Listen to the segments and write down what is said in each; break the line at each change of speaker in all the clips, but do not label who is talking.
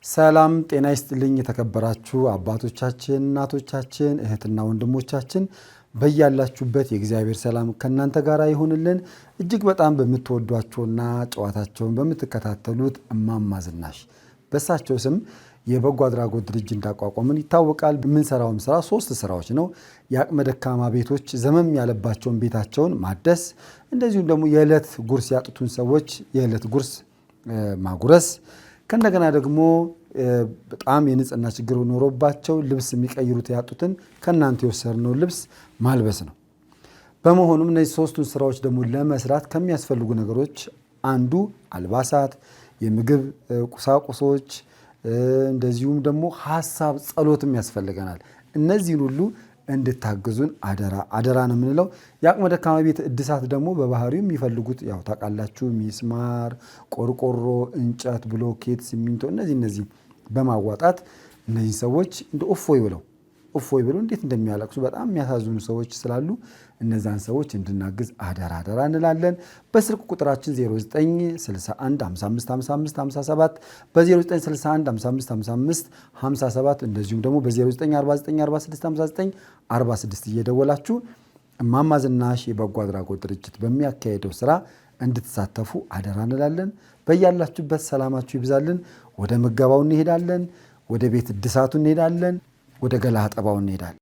ሰላም ጤና ይስጥልኝ የተከበራችሁ አባቶቻችን እናቶቻችን እህትና ወንድሞቻችን በያላችሁበት የእግዚአብሔር ሰላም ከናንተ ጋር ይሁንልን። እጅግ በጣም በመተወዷቸውና ጨዋታቸውን በመተከታተሉት እማማ ዝናሽ በሳቸው ስም የበጎ አድራጎት ድርጅት እንዳቋቋምን ይታወቃል። ምን ሰራውም ስራ 3 ስራዎች ነው። የአቅመ ደካማ ቤቶች ዘመም ያለባቸውን ቤታቸውን ማደስ፣ እንደዚሁም ደግሞ የዕለት ጉርስ ያጡትን ሰዎች የዕለት ጉርስ ማጉረስ፣ ከእንደገና ደግሞ በጣም የንጽህና ችግር ኖሮባቸው ልብስ የሚቀይሩት ያጡትን ከናንተ የወሰድነው ልብስ ማልበስ ነው። በመሆኑም እነዚህ 3ቱን ስራዎች ደግሞ ለመስራት ከሚያስፈልጉ ነገሮች አንዱ አልባሳት፣ የምግብ ቁሳቁሶች፣ እንደዚሁም ደግሞ ሐሳብ ጸሎትም ያስፈልገናል። እነዚህን ሁሉ እንድታግዙን አደራ ነው የምንለው። የአቅመ ደካማ ቤት እድሳት ደግሞ በባህሪው የሚፈልጉት ያው ታውቃላችሁ፣ ሚስማር፣ ቆርቆሮ፣ እንጨት፣ ብሎኬት፣ ሲሚንቶ እነዚህ በማዋጣት እነዚህ ሰዎች እንደ እፎይ ብለው እንዴት እንደሚያለቅሱ በጣም የሚያሳዝኑ ሰዎች ስላሉ እነዛን ሰዎች እንድናግዝ አደራ እንላለን። በስልክ ቁጥራችን 0961555557 በ0961555557 እንደዚሁም ደግሞ በ0949465946 እየደወላችሁ እማማ ዝናሽ የበጎ አድራጎት ድርጅት በሚያካሄደው ስራ እንድትሳተፉ አደራ እንላለን። በያላችሁበት ሰላማችሁ ይብዛልን። ወደ ምገባው እንሄዳለን። ወደ ቤት እድሳቱ እንሄዳለን። ወደ ገላ አጠባው እንሄዳለን።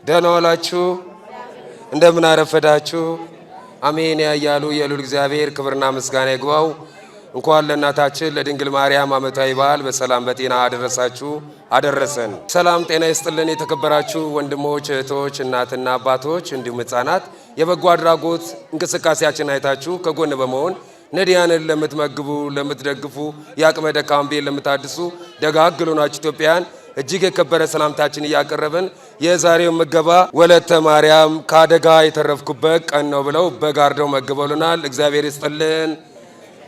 ደህና ዋላችሁ? እንደምን አረፈዳችሁ? አሜን ያያሉ የሉል እግዚአብሔር ክብርና ምስጋና ይግባው። እንኳን ለእናታችን ለድንግል ማርያም ዓመታዊ በዓል በሰላም በጤና አደረሳችሁ አደረሰን። ሰላም ጤና ይስጥልን። የተከበራችሁ ወንድሞች፣ እህቶች፣ እናትና አባቶች እንዲሁም ሕፃናት የበጎ አድራጎት እንቅስቃሴያችን አይታችሁ ከጎን በመሆን ነዳያንን ለምትመግቡ፣ ለምትደግፉ፣ የአቅመ ደካማን ቤት ለምታድሱ ደጋግ ሆናችሁ ኢትዮጵያውያን እጅግ የከበረ ሰላምታችን እያቀረብን የዛሬው ምገባ ወለተ ማርያም ከአደጋ የተረፍኩበት ቀን ነው ብለው በጋርደው መግበውልናል። እግዚአብሔር ይስጥልን።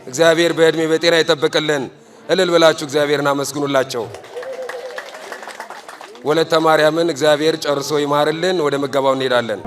እግዚአብሔር በእድሜ በጤና ይጠብቅልን። እልል ብላችሁ እግዚአብሔርን አመስግኑላቸው። ወለተ ማርያምን እግዚአብሔር ጨርሶ ይማርልን። ወደ ምገባው እንሄዳለን።